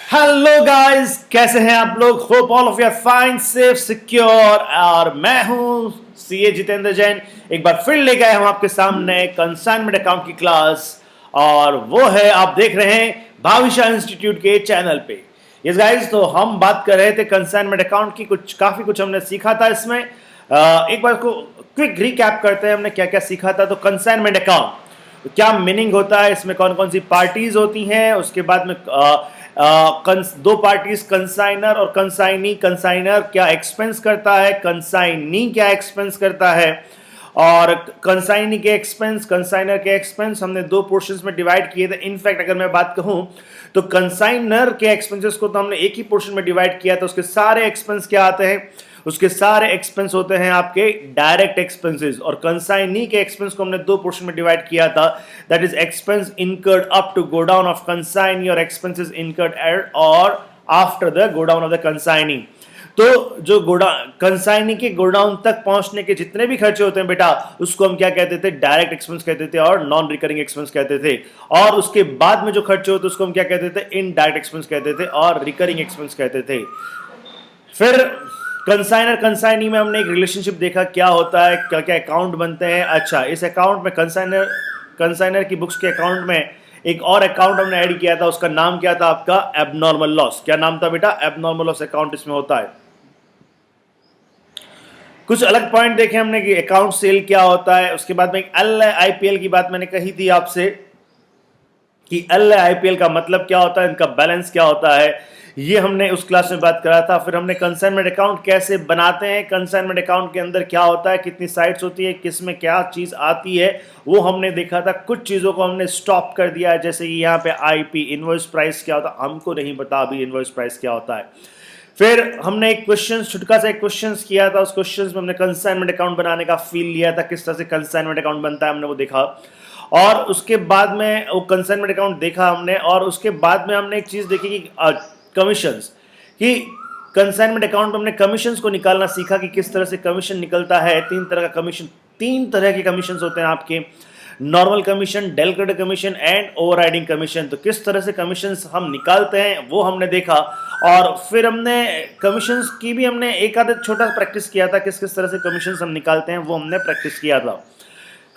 Hello guys, कैसे हैं आप लोग? Hope all of you are fine, safe, secure. और मैं हूं सीए जितेंद्र जैन। एक बार फिर लेके आया हूं आपके सामने कंसाइनमेंट अकाउंट की क्लास, और वो है आप देख रहे हैं भाविशा इंस्टीट्यूट के चैनल पे। यस गाइस, तो हम बात कर रहे थे कंसाइनमेंट अकाउंट की। काफी कुछ हमने सीखा था इसमें। एक बार को क्विक रिकैप करते हैं हमने क्या क्या सीखा था। तो कंसाइनमेंट अकाउंट क्या मीनिंग होता है, इसमें कौन कौन सी पार्टीज होती हैं, उसके बाद में दो पार्टीज कंसाइनर और कंसाइनी। कंसाइनर क्या एक्सपेंस करता है, कंसाइनी क्या एक्सपेंस करता है, और कंसाइनी के एक्सपेंस, कंसाइनर के एक्सपेंस हमने दो पोर्शंस में डिवाइड किए थे। इनफैक्ट अगर मैं बात कहूं तो कंसाइनर के एक्सपेंसेस को तो हमने एक ही पोर्शन में डिवाइड किया था। उसके सारे एक्सपेंस क्या आते हैं? उसके सारे एक्सपेंस होते हैं आपके डायरेक्ट एक्सपेंसेस। और कंसाइनी के एक्सपेंस को हमने दो पोर्शन में डिवाइड किया था। That is expense incurred up to godown of consignee और एक्सपेंसेस इनकर्ड एट और after the godown of the consignee. तो जो कंसाइनी के गोडाउन तक पहुंचने के जितने भी खर्चे होते हैं बेटा, उसको हम क्या कहते थे? डायरेक्ट एक्सपेंस कहते थे और नॉन रिकरिंग एक्सपेंस कहते थे। और उसके बाद में जो खर्चे होते उसको हम क्या कहते थे? इनडायरेक्ट एक्सपेंस कहते थे और रिकरिंग एक्सपेंस कहते थे। फिर कंसाइनर कंसाइनी में हमने एक रिलेशनशिप देखा, क्या होता है, क्या क्या अकाउंट बनते हैं। अच्छा, इस अकाउंट में कंसाइनर की बुक्स के अकाउंट में एक और अकाउंट हमने ऐड किया था। उसका नाम क्या था आपका? Abnormal loss. क्या नाम था बेटा? एबनॉर्मल लॉस अकाउंट इसमें होता है। कुछ अलग पॉइंट देखे हमने कि अकाउंट सेल क्या होता है। उसके बाद में एल आईपीएल की बात मैंने कही थी आपसे कि एल आईपीएल का मतलब क्या होता है, इनका बैलेंस क्या होता है, ये हमने उस क्लास में बात करा था। फिर हमने कंसाइनमेंट अकाउंट कैसे बनाते हैं, कंसाइनमेंट अकाउंट के अंदर क्या होता है, कितनी साइट्स होती है, किस में क्या चीज़ आती है, वो हमने देखा था। कुछ चीज़ों को हमने स्टॉप कर दिया है, जैसे कि यहाँ पे आईपी इनवॉइस प्राइस क्या होता है, हमको नहीं पता अभी इनवॉइस प्राइस क्या होता है। फिर हमने एक क्वेश्चन, छुटका सा एक क्वेश्चन किया था। उस क्वेश्चन में हमने कंसाइनमेंट अकाउंट बनाने का फील लिया था, किस तरह से कंसाइनमेंट अकाउंट बनता है हमने वो देखा। और उसके बाद में वो कंसाइनमेंट अकाउंट देखा हमने, और उसके बाद में हमने एक चीज़ देखी कि कमीशंस, कि कंसाइनमेंट अकाउंट में हमने कमीशंस को निकालना सीखा कि किस तरह से कमीशन निकलता है। तीन तरह का कमीशन, तीन तरह के कमीशन होते हैं आपके: normal commission, del credere commission and overriding commission. तो किस तरह से कमीशन हम निकालते हैं वो हमने देखा। और फिर हमने कमीशन की भी हमने एक आधा छोटा प्रैक्टिस किया था, किस किस तरह से कमीशन हम निकालते हैं वो हमने प्रैक्टिस किया था।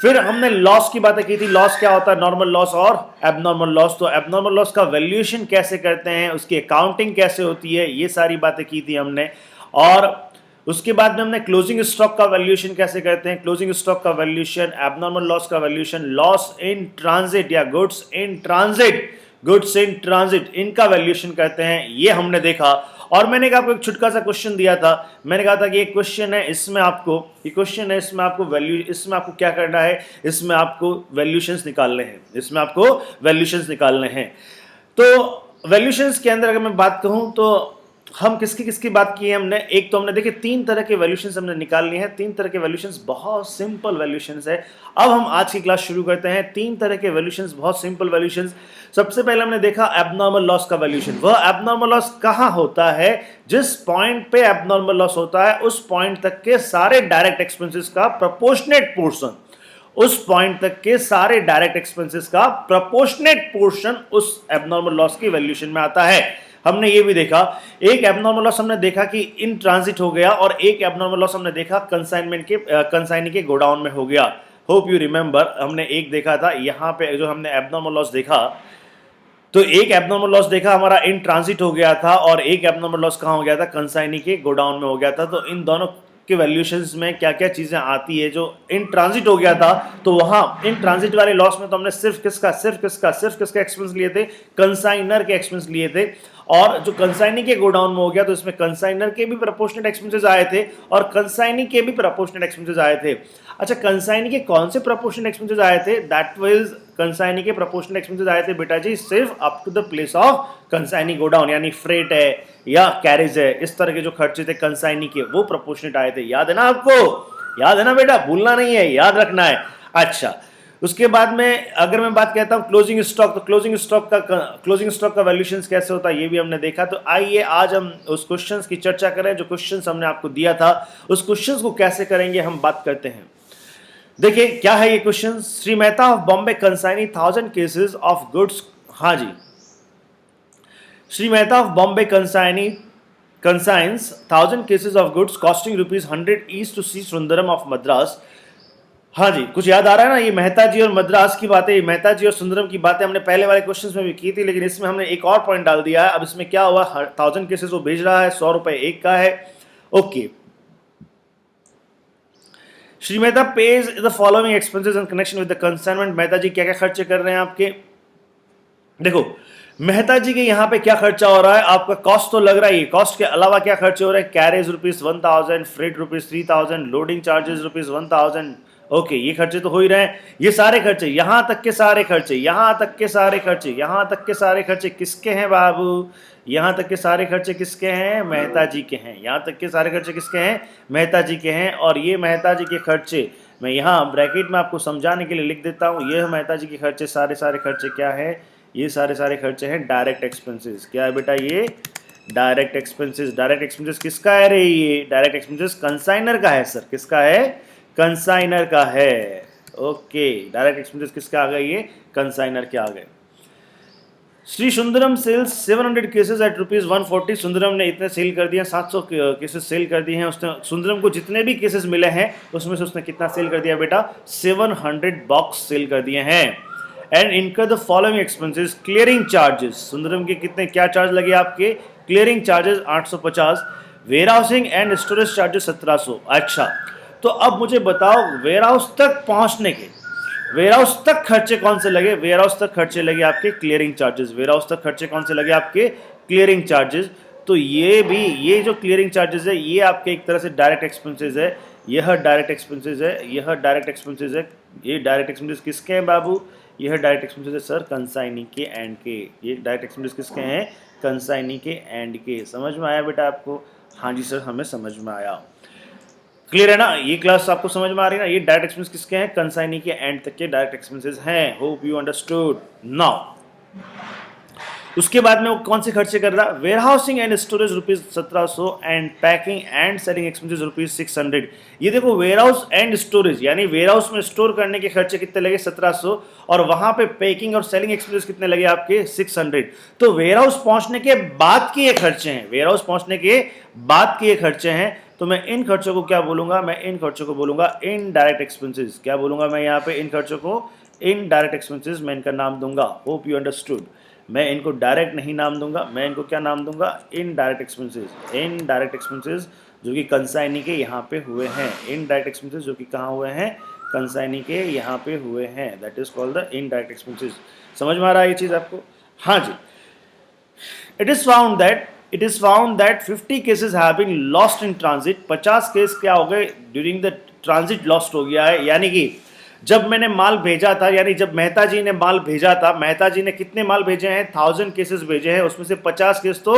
फिर हमने लॉस की बातें की थी। लॉस क्या होता है, नॉर्मल लॉस और एबनॉर्मल लॉस। तो एबनॉर्मल लॉस का वैल्यूएशन कैसे करते हैं, उसकी अकाउंटिंग कैसे होती है, ये सारी बातें की थी हमने। और उसके बाद में हमने क्लोजिंग स्टॉक का वैल्यूएशन कैसे करते हैं, क्लोजिंग स्टॉक का वैल्यूएशन, एबनॉर्मल लॉस का वैल्यूएशन, लॉस इन ट्रांजिट या goods in transit, goods in transit, इनका वैल्यूएशन करते हैं, ये हमने देखा। और मैंने आपको एक छुटका सा क्वेश्चन दिया था। मैंने कहा था कि एक क्वेश्चन है, इसमें आपको ये क्वेश्चन है, इसमें आपको वैल्यू, इसमें आपको क्या करना है, इसमें आपको वैल्यूशंस निकालने हैं, इसमें आपको वैल्यूशंस निकालने हैं। तो वैल्यूशंस के अंदर अगर मैं बात कहूं तो हम किसकी किसकी बात की है हमने? एक तो हमने देखे तीन तरह के वैल्यूशंस हमने निकाल लिए हैं। तीन तरह के वैल्यूशंस बहुत सिंपल वैल्यूशंस है। अब हम आज की क्लास शुरू करते हैं। तीन तरह के वैल्यूशंस, बहुत सिंपल वैल्यूशंस। सबसे पहले हमने देखा एबनॉर्मल लॉस का वैल्यूशन। वह एबनॉर्मल लॉस कहां होता है? जिस पॉइंट पे एबनॉर्मल लॉस होता है उस पॉइंट तक के सारे डायरेक्ट एक्सपेंसेस का प्रोपोर्शनेट पोर्शन, उस पॉइंट तक के सारे डायरेक्ट एक्सपेंसेस का प्रोपोर्शनेट पोर्शन उस एबनॉर्मल लॉस की वैल्यूशन में आता है। हमने ये भी देखा, एक एबनॉर्मल लॉस हमने देखा कि इन ट्रांजिट हो गया, और एक एबनॉर्मल लॉस हमने देखा कंसाइनमेंट के कंसाइनी के गोडाउन में हो गया। होप यू रिमेंबर, हमने एक देखा था यहाँ पे जो हमने एबनॉर्मल लॉस देखा, तो एक एबनॉर्मल लॉस देखा हमारा इन ट्रांजिट हो गया था, और एक एबनॉर्मल लॉस कहाँ हो गया था? कंसाइनी के गोडाउन में हो गया था। तो इन दोनों के वैल्यूएशंस में क्या क्या चीजें आती है? जो इन ट्रांजिट हो गया था, तो वहां इन ट्रांजिट वाले लॉस में तो हमने सिर्फ किसका एक्सपेंस लिए थे? कंसाइनर के एक्सपेंस लिए थे। और जो कंसाइनी के गोडाउन में हो गया तो इसमें कंसाइनर के भी प्रोपोर्शनेट एक्सपेंसेस आए थे और कंसाइनी के भी प्रोपोर्शनेट एक्सपेंसेस आए थे। अच्छा, कंसाइनी के कौन से प्रोपोर्शनेट एक्सपेंसेस आए थे? दैट वाज कंसाइनी के प्रोपोर्शनेट एक्सपेंसेस आए थे बेटा जी सिर्फ up to the place of consignee godown, यानी फ्रेट है या कैरेज है, इस तरह के जो खर्चे थे कंसाइनी के, वो प्रोपोर्शनेट आए थे। याद है ना आपको? याद है ना बेटा? भूलना नहीं है, याद रखना है। अच्छा, उसके बाद में अगर मैं बात कहता हूं क्लोजिंग स्टॉक, तो क्लोजिंग स्टॉक का वैल्यूशन कैसे होता है ये भी हमने देखा। तो आइए आज हम उस क्वेश्चंस की चर्चा करें जो क्वेश्चंस हमने आपको दिया था। उस क्वेश्चंस को कैसे करेंगे हम बात करते हैं। देखिए क्या है ये question. Shri Mehta of Bombay consignee 1000 cases of goods. हाँ जी, Shri Mehta of Bombay consigns 1000 cases of goods costing ₹100 each to C Sundaram of Madras. हाँ जी, कुछ याद आ रहा है ना, ये मेहता जी और मद्रास की बातें, मेहता जी और सुंदरम की बातें हमने पहले वाले क्वेश्चंस में भी की थी, लेकिन इसमें हमने एक और पॉइंट डाल दिया है। अब इसमें क्या हुआ, 1000 केसेस वो भेज रहा है, 100 रुपए एक का है। Okay, Shri Mehta pays the following expenses in connection with the consignment. Mehta ji क्या क्या खर्चे कर रहे हैं आपके, देखो मेहता जी के यहाँ पे क्या खर्चा हो रहा है, आपका कॉस्ट तो लग रहा है, कॉस्ट के अलावा क्या खर्चे हो रहे हैं, carriage ₹1000, freight ₹3000, loading charges ₹1000। Okay, ये खर्चे तो हो ही रहे हैं। ये सारे खर्चे, यहां तक के सारे खर्चे, यहां तक के सारे खर्चे, यहां तक के सारे खर्चे किसके हैं बाबू, यहां तक के सारे खर्चे किसके हैं, मेहता जी के हैं। यहां तक के सारे खर्चे किसके हैं, मेहता जी के हैं। और ये मेहता जी के खर्चे मैं यहाँ ब्रैकेट में आपको समझाने के लिए लिख देता हूँ, ये मेहता जी के खर्चे, सारे सारे खर्चे क्या है, ये सारे सारे खर्चे हैं डायरेक्ट एक्सपेंसेस। क्या है बेटा, ये डायरेक्ट एक्सपेंसेस। डायरेक्ट एक्सपेंसेस किसका है रे, ये डायरेक्ट एक्सपेंसेस कंसाइनर का है सर, किसका है, कंसाइनर का है। ओके, डायरेक्ट एक्सपेंसेस किसका आ गए, ये कंसाइनर के आ गए। Shri Sundaram sells 700 cases at ₹140। Sundaram ने इतने सेल कर दिए, 700 केसेस सेल कर दिए हैं उसने। सुंदरम को जितने भी केसेस मिले हैं उसमें से उसने कितना सेल कर दिया बेटा, 700 बॉक्स सेल कर दिए हैं। And incur the following expenses, clearing charges, Sundaram के कितने क्या चार्ज लगे आपके, clearing charges 850, warehousing and storage charges 1700। अच्छा, तो अब मुझे बताओ वेयर हाउस तक पहुंचने के, वेयर हाउस तक खर्चे कौन से लगे, वेयर हाउस तक खर्चे लगे आपके क्लियरिंग चार्जेस। वेयर हाउस तक खर्चे कौन से लगे आपके, क्लियरिंग चार्जेस। तो ये भी, ये जो क्लियरिंग चार्जेस है ये आपके एक तरह से डायरेक्ट एक्सपेंसेस है, यह डायरेक्ट एक्सपेंसेस है, यह डायरेक्ट एक्सपेंसेस है। ये डायरेक्ट एक्सपेंसेस किसके हैं बाबू, यह डायरेक्ट एक्सपेंसेस है सर कंसाइनी के एंड के। ये डायरेक्ट एक्सपेंसेस किसके हैं, कंसाइनी के एंड के। समझ में आया बेटा आपको, हाँ जी सर हमें समझ में आया, क्लियर है ना, ये क्लास आपको समझ में आ रही है ना। ये डायरेक्ट एक्सपेंस किसके हैं, कंसाइनी के एंड तक के डायरेक्ट एक्सपेंसेस हैं। Hope you understood now. उसके बाद में वो कौन से खर्चे कर रहा, warehousing and storage ₹1700 and packing and selling expenses ₹600। ये देखो वेयर हाउस एंड स्टोरेज, यानी वेयर हाउस में स्टोर करने के खर्चे कितने लगे 1700, और वहां पे पैकिंग और सेलिंग एक्सपेंसेस कितने लगे आपके 600। तो वेयर हाउस पहुंचने के बाद के ये खर्चे हैं, वेयर हाउस पहुंचने के बाद के ये खर्चे हैं। तो मैं इन खर्चों को क्या बोलूंगा, मैं इन खर्चों को बोलूंगा इनडायरेक्ट एक्सपेंसेस। क्या बोलूंगा मैं यहाँ पे, इन खर्चों को इनडायरेक्ट एक्सपेंसेस, मैं इनका नाम दूंगा, होप यू अंडरस्टूड। मैं इनको डायरेक्ट नहीं नाम दूंगा, मैं इनको क्या नाम दूंगा, इनडायरेक्ट एक्सपेंसेस। इनडायरेक्ट एक्सपेंसेस जो कि कंसाइनी के यहाँ पे हुए हैं, इनडायरेक्ट एक्सपेंसेस जो कि कहाँ हुए हैं, कंसाइनी के यहाँ पे हुए हैं, that is called the indirect expenses. समझ में आ रहा है ये चीज़ आपको, हाँ जी। It is found that 50 cases have been lost in transit. 50 case क्या हो गए ड्यूरिंग द ट्रांजिट, लॉस्ट हो गया है। यानी कि जब मैंने माल भेजा था, यानी जब मेहता जी ने माल भेजा था, मेहता जी ने कितने माल भेजे हैं, 1000 केसेस भेजे हैं, उसमें से 50 केस तो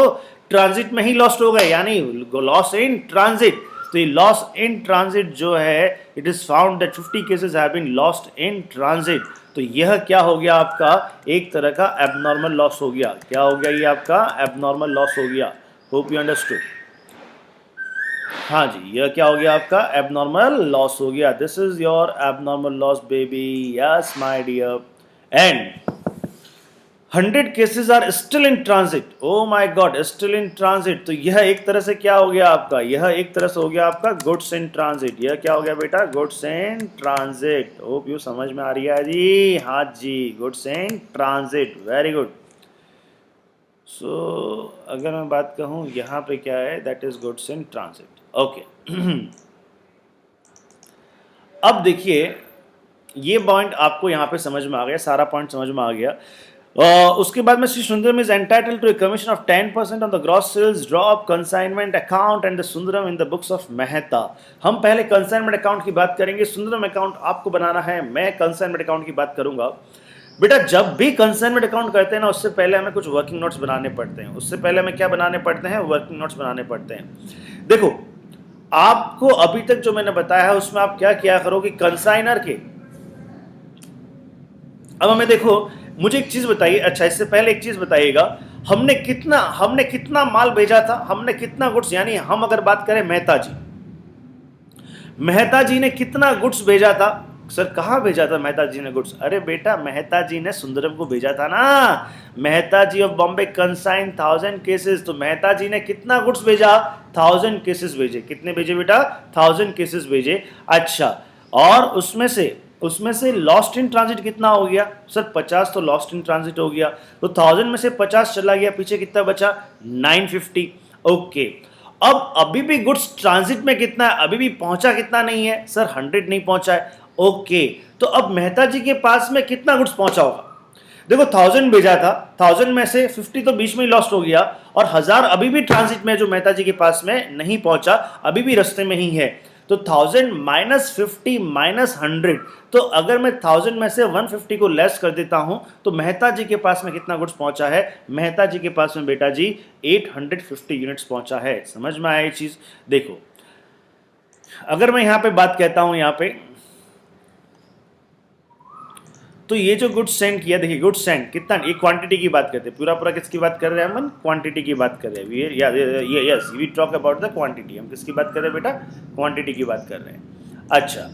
ट्रांजिट में ही लॉस्ट हो गए, यानी लॉस इन ट्रांजिट। तो ये लॉस इन ट्रांजिट जो है, it is found that 50 cases have been lost in transit. तो यह क्या हो गया आपका, एक तरह का एबनॉर्मल लॉस हो गया। क्या हो गया, ये आपका एबनॉर्मल लॉस हो गया। होप यू अंडरस्टूड, हाँ जी, यह क्या हो गया आपका, एबनॉर्मल लॉस हो गया। This is your abnormal loss baby, yes my dear. And 100 cases are still in transit, oh my god, still in transit. तो यह एक तरह से क्या हो गया आपका, यह एक तरह से हो गया आपका गुड्स इन ट्रांजिट। यह क्या हो गया बेटा, goods in transit. Hope you समझ में आ रही है जी, हाँ जी, goods in transit, very good. So अगर मैं बात कहूँ यहाँ पे क्या है, that is goods in transit. Okay, अब देखिए ये पॉइंट आपको यहाँ पे समझ में आ गया, सारा पॉइंट समझ में आ गया। उसके बाद में Shri Sundaram is entitled to a commission of 10% on the gross sales drop consignment account and the Sundaram in the books of Mehta. हम पहले कंसाइनमेंट अकाउंट की बात करेंगे, सुंदरम अकाउंट आपको बनाना है, मैं कंसाइनमेंट अकाउंट की बात करूंगा। बेटा जब भी कंसाइनमेंट अकाउंट करते हैं ना, उससे पहले हमें कुछ वर्किंग नोट्स बनाने पड़ते हैं। उससे पहले हमें क्या बनाने पड़ते हैं, वर्किंग नोट्स बनाने पड़ते हैं। देखो आपको अभी तक जो मैंने बताया है उसमें आप क्या किया करो कि कंसाइनर के, अब हमें देखो, मुझे एक चीज बताइए, अच्छा इससे पहले एक चीज बताइएगा, हमने कितना माल भेजा था, हमने कितना गुड्स, यानी हम अगर बात करें मेहता जी ने कितना गुड्स भेजा था, सर कहाँ भेजा था मेहता जी ने गुड्स? अरे बेटा मेहता जी ने सुंदरम को भेजा था ना, मेहता जी ऑफ बॉम्बे कंसाइन 1000 केसेस, तो मेहता जी ने कितना गुड्स भेजा? 1000 केसेस भेजे। कितने भेजे बेटा? 1000 केसेस भेजे। अच्छा, और उसमें से लॉस्ट इन ट्रांजिट कितना हो गया? सर 50 तो लॉस्ट इन ट्रांजिट हो गया, तो 1000 में से 50 चला गया, पीछे कितना बचा? 950। ओके, अब अभी भी गुड्स ट्रांजिट में कितना है? अभी भी पहुंचा कितना नहीं है? सर 100 नहीं पहुंचा है। ओके, तो अब मेहता जी के पास में कितना गुड्स पहुंचा होगा? देखो 1000 भेजा था, 1000 में से 50 तो बीच में ही लॉस्ट हो गया, और 1000 अभी भी ट्रांजिट में जो मेहता जी के पास में नहीं पहुंचा, अभी भी रास्ते में ही है। तो 1000 माइनस 50 माइनस 100, तो अगर मैं 1000 में से 150 को लेस कर देता हूं तो मेहता जी के पास में कितना गुड्स पहुंचा है? मेहता जी के पास में बेटा जी 850 यूनिट्स पहुंचा है। समझ में आया ये चीज? देखो अगर मैं यहां पे बात कहता हूं यहां पे, तो ये जो गुड्स सेंड किया, देखिए गुड्स सेंड कितना, ये क्वांटिटी की बात करते हैं, पूरा पूरा किसकी बात कर रहे हैं हम? क्वांटिटी की बात कर रहे हैं। Yes, we talk about the quantity. हम किसकी बात कर रहे हैं बेटा? क्वांटिटी की बात कर रहे हैं। अच्छा,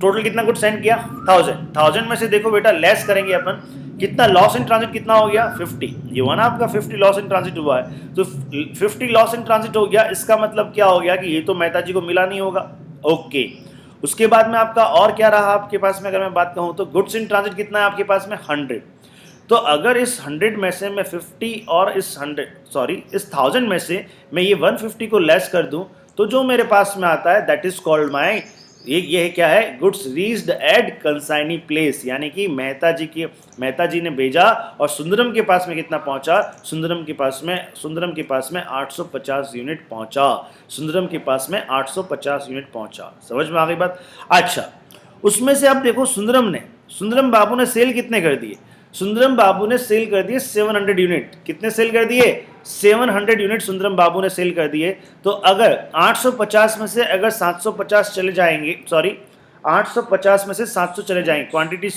टोटल कितना गुड्स सेंड किया? 1000 में से देखो बेटा लेस करेंगे अपन, कितना लॉस इन ट्रांजिट कितना हो गया? 50। ये हुआ ना आपका 50 लॉस इन ट्रांजिट हुआ है, तो 50 लॉस इन ट्रांजिट हो गया। इसका मतलब क्या हो गया कि ये तो मेहता जी को मिला नहीं होगा। ओके, उसके बाद में आपका और क्या रहा आपके पास में? अगर मैं बात कहूं तो गुड्स इन ट्रांजिट कितना है आपके पास में? 100। तो अगर इस 100 में से मैं 50 और इस 1000 में से मैं ये 150 को लेस कर दूं, तो जो मेरे पास में आता है दैट इज कॉल्ड माई, ये क्या है? Goods reached eight consignee place, यानी कि मेहता जी ने भेजा और सुंदरम के पास में कितना पहुंचा? सुंदरम के पास में 850 यूनिट पहुंचा। सुंदरम के पास में 850 यूनिट पहुंचा। समझ में आ गई बात? अच्छा, उसमें से आप देखो सुंदरम बाबू ने सेल कितने कर दिए? सुंदरम बाबू ने सेल कर दिए 700 यूनिट। कितने सेल कर दिए? 700 यूनिट सुंदरम बाबू ने सेल कर दिए। तो अगर 850 में से अगर 750 चले जाएंगे, 850 में से 700 चले जाएंगे, quantity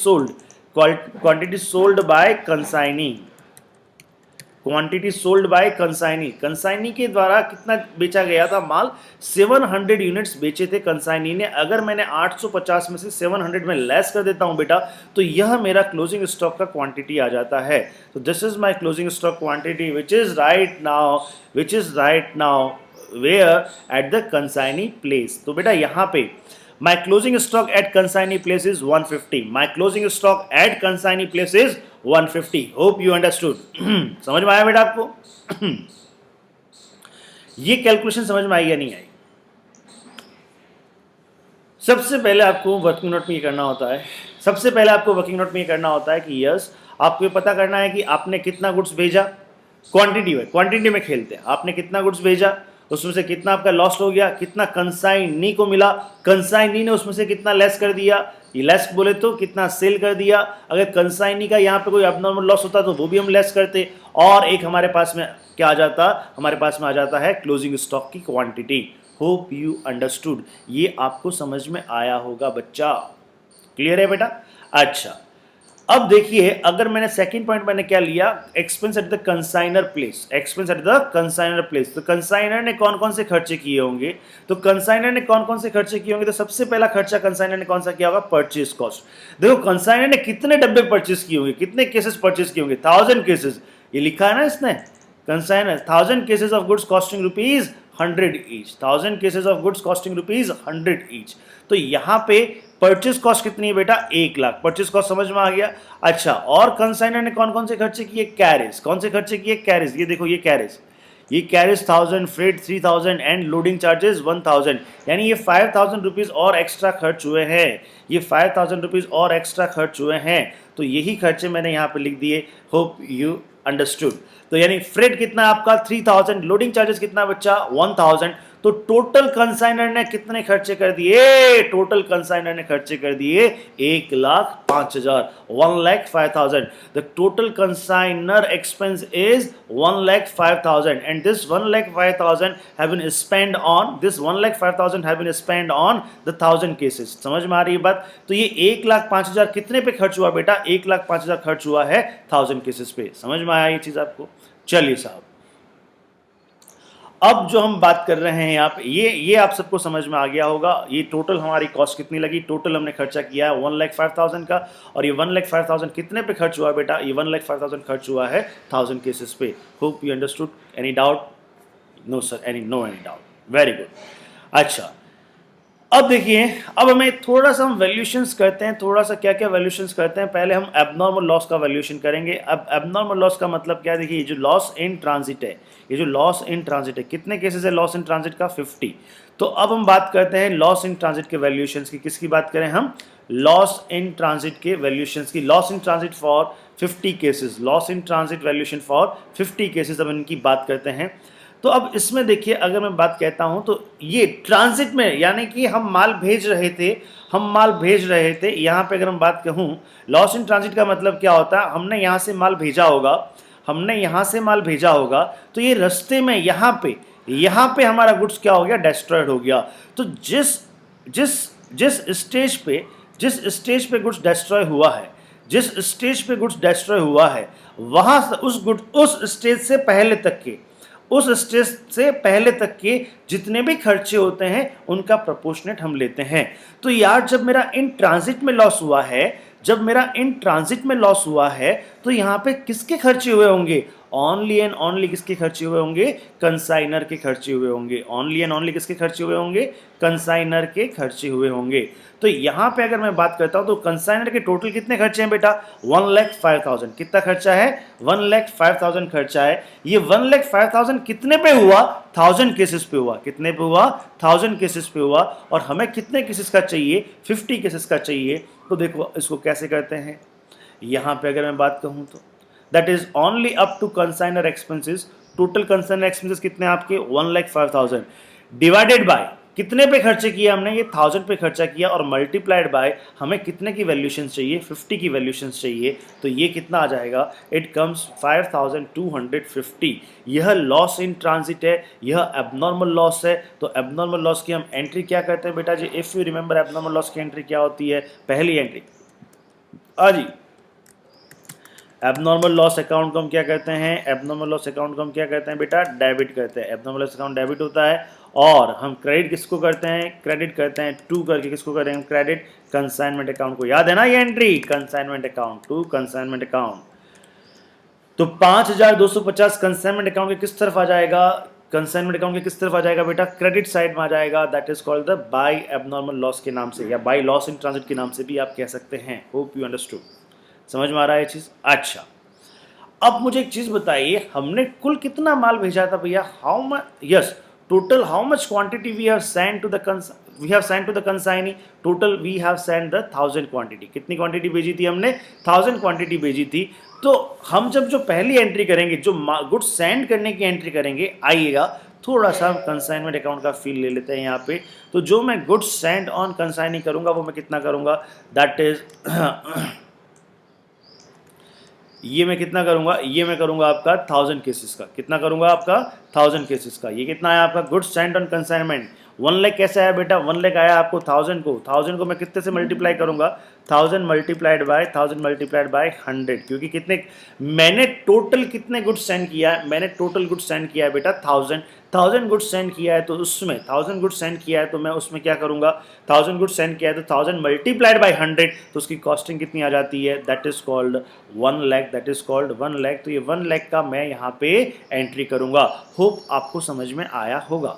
sold by consignee, consignee के द्वारा कितना बेचा गया था माल? 700 यूनिट्स बेचे थे कंसाइनी ने। अगर मैंने 850 में से 700 में लेस कर देता हूं बेटा, तो यह मेरा क्लोजिंग स्टॉक का क्वांटिटी आ जाता है। तो this is my closing stock quantity which is right now where at the consignee place. तो बेटा यहां पे my closing stock at consignee place is 150. My closing stock at consignee place is 150. Hope you understood. समझ में आया बेटा आपको? ये कैलकुलेशन समझ में आई या नहीं आई? सबसे पहले आपको वर्किंग नोट में ये करना होता है कि यस, आपको ये पता करना है कि आपने कितना गुड्स भेजा। क्वांटिटी में खेलते हैं। आपने कितना गुड्स भेजा, उसमें से कितना आपका लॉस्ट हो गया, कितना कंसाइनी को मिला, कंसाइनी ने उसमें से कितना लेस कर दिया, ये लेस बोले तो कितना सेल कर दिया। अगर कंसाइनी का यहाँ पे कोई अबनॉर्मल लॉस होता तो वो भी हम लेस करते, और एक हमारे पास में क्या आ जाता? हमारे पास में आ जाता है क्लोजिंग स्टॉक की क्वांटिटी। Hope you understood. ये आपको समझ में आया होगा बच्चा? क्लियर है बेटा? अच्छा, अब देखिए, अगर मैंने सेकंड पॉइंट मैंने क्या लिया? Expense at the consignor place. तो कंसाइनर ने कौन कौन से खर्चे किए होंगे? तो सबसे पहला खर्चा कंसाइनर ने कौन सा किया होगा? Purchase cost. देखो कंसाइनर ने कितने डब्बे परचेज किए होंगे, कितने केसेस परचेज किए होंगे? 1000 केसेस। ये लिखा है ना इसने, consignor 1000 cases of goods costing rupees 100 each. 1000 cases of goods costing rupees 100 each. तो यहाँ पे परचेज कॉस्ट कितनी है बेटा? 1 लाख। परचेज कॉस्ट समझ में आ गया? अच्छा, और कंसाइनर ने कौन कौन से खर्चे किए? कैरेज। कौन से खर्चे किए? कैरेज। ये देखो, ये carriage 1000, freight 3000 and loading charges 1000, यानी ये 5000 रुपीज और एक्स्ट्रा खर्च हुए हैं। तो यही खर्चे मैंने यहाँ पे लिख दिए। Hope you understood. तो यानी फ्रेट कितना आपका? 3000, लोडिंग चार्जेस कितना बच्चा? 1000। तो टोटल कंसाइनर ने कितने खर्चे कर दिए? 1,05,000, 1,05,000। The total consignor expense is 1,05,000 and this 1,05,000 have been spend on the 1000 cases. समझ में आ रही है बात? तो ये 1,05,000 कितने पे खर्च हुआ बेटा? 1,05,000 खर्च हुआ है 1000 केसेस पे। समझ में आया ये चीज आपको? चलिए साहब, अब जो हम बात कर रहे हैं यहाँ पे, ये आप सबको समझ में आ गया होगा। ये टोटल हमारी कॉस्ट कितनी लगी, टोटल हमने खर्चा किया है 1,05,000 का। और ये 1,05,000 कितने पे खर्च हुआ बेटा, ये 1,05,000 खर्च हुआ है 1000 केसेस पे। Hope you understood. Any doubt? No sir, any doubt. Very good. अच्छा, अब देखिए, अब हमें थोड़ा सा हम वैल्यूशंस करते हैं, थोड़ा सा क्या क्या वैल्यूशंस करते हैं। पहले हम एबनॉर्मल लॉस का वैल्यूशन करेंगे। अब एबनॉर्मल लॉस का मतलब क्या है, देखिए, ये जो लॉस इन ट्रांजिट है, ये जो लॉस इन ट्रांजिट है, कितने केसेस है लॉस इन ट्रांजिट का, 50। तो अब हम बात करते हैं लॉस इन ट्रांजिट के वैल्यूशंस की। किसकी बात करें हम, लॉस इन ट्रांजिट के वैल्यूशंस की। Loss in transit for 50 cases, loss in transit valuation for 50 cases, अब इनकी बात करते हैं। तो अब इसमें देखिए, अगर मैं बात कहता हूं तो ये ट्रांजिट में, यानी कि हम माल भेज रहे थे, यहाँ पे अगर हम बात कहूँ, लॉस इन ट्रांजिट का मतलब क्या होता है, हमने यहाँ से माल भेजा होगा, तो ये रास्ते में यहाँ पे हमारा गुड्स क्या हो गया, डिस्ट्रॉयड हो गया। तो जिस जिस जिस स्टेज पे गुड्स डिस्ट्रॉय हुआ है, वहां उस स्टेज से पहले तक के जितने भी खर्चे होते हैं उनका प्रोपोर्शनेट हम लेते हैं। तो यार, जब मेरा इन ट्रांजिट में लॉस हुआ है, तो यहाँ पे किसके खर्चे हुए होंगे, ओनली एंड ओनली किसके खर्चे हुए होंगे, कंसाइनर के खर्चे हुए होंगे। ओनली एंड ओनली किसके खर्चे हुए होंगे, कंसाइनर के खर्चे हुए होंगे। तो यहाँ पे अगर मैं बात करता हूँ तो कंसाइनर के टोटल कितने खर्चे हैं बेटा, 1,05,000। कितना खर्चा है, 1,05,000 खर्चा है। ये 1,05,000 कितने पे हुआ, 1000 केसेस पे हुआ। कितने पे हुआ, 1000 केसेस पे हुआ। और हमें कितने केसेस का चाहिए, 50 केसेस का चाहिए। तो देखो इसको कैसे करते हैं, यहाँ पे अगर मैं बात कहूँ तो that is only up to consignor expenses. Total consignor expenses कितने आपके, 1,05,000 डिवाइडेड बाय कितने पे खर्चे किया हमने, ये 1000 पे खर्चा किया, और मल्टीप्लाइड बाय हमें कितने की वैल्यूशन चाहिए, 50 की वैल्यूशन चाहिए। तो ये कितना आ जाएगा, इट कम्स 5,250। यह लॉस इन ट्रांजिट है, यह एबनॉर्मल लॉस है। तो एबनॉर्मल लॉस की हम एंट्री क्या करते हैं बेटा जी, if you remember abnormal loss की एंट्री क्या होती है, पहली एंट्री जी, एबनॉर्मल लॉस अकाउंट को हम क्या कहते हैं, एबनॉर्मल लॉस अकाउंट को हम क्या कहते हैं बेटा, डेबिट करते हैं। एबनॉर्मल लॉस अकाउंट डेबिट होता है। और हम क्रेडिट किसको करते हैं, क्रेडिट करते हैं टू करके, किसको करें हम, क्रेडिट कंसाइनमेंट अकाउंट को। याद है ना ये entry, consignment account to consignment account. तो 5,250 कंसाइनमेंट अकाउंट के किस तरफ आ जाएगा, कंसाइनमेंट अकाउंट के किस तरफ आ जाएगा बेटा, क्रेडिट साइड में आ जाएगा। That is called the by abnormal loss के नाम से, या बाय लॉस इन ट्रांजिट के नाम से भी आप कह सकते हैं। Hope you understood. समझ में आ रहा है ये चीज। अच्छा, अब मुझे एक चीज बताइए, हमने कुल कितना माल भेजा था भैया, how much, yes, total how much quantity we have send to the consignee, total we have send the 1000 quantity. कितनी क्वांटिटी भेजी थी हमने, 1000 क्वांटिटी भेजी थी। तो हम जब जो पहली एंट्री करेंगे, जो गुड्स सेंड करने की एंट्री करेंगे, आइएगा थोड़ा सा कंसाइनमेंट अकाउंट का फील ले लेते हैं यहाँ पे। तो जो मैं गुड्स सेंड ऑन कंसाइनी करूंगा वो मैं कितना करूंगा, दैट इज ये मैं कितना करूंगा, ये मैं करूंगा आपका 1000 केसेस का। कितना करूंगा आपका, 1000 केसेस का। ये कितना है आपका, goods send on consignment 1 lakh कैसे आया बेटा, 1 लाख आया आपको 1000 को मैं कितने से मल्टीप्लाई करूंगा, 1000 मल्टीप्लाइड बाय 100, क्योंकि कितने मैंने टोटल कितने गुड्स सेंड किया है, मैंने टोटल गुड्स सेंड किया है बेटा 1000 गुड्स सेंड किया है। तो उसमें 1000 गुड्स सेंड किया है, तो मैं उसमें क्या करूंगा, 1000 गुड्स सेंड किया है तो 1000 मल्टीप्लाइड बाय 100, तो उसकी कॉस्टिंग कितनी आ जाती है, that is called 1 lakh, that is called 1 lakh. तो ये 1 लाख का मैं यहाँ पे एंट्री करूंगा। होप आपको समझ में आया होगा,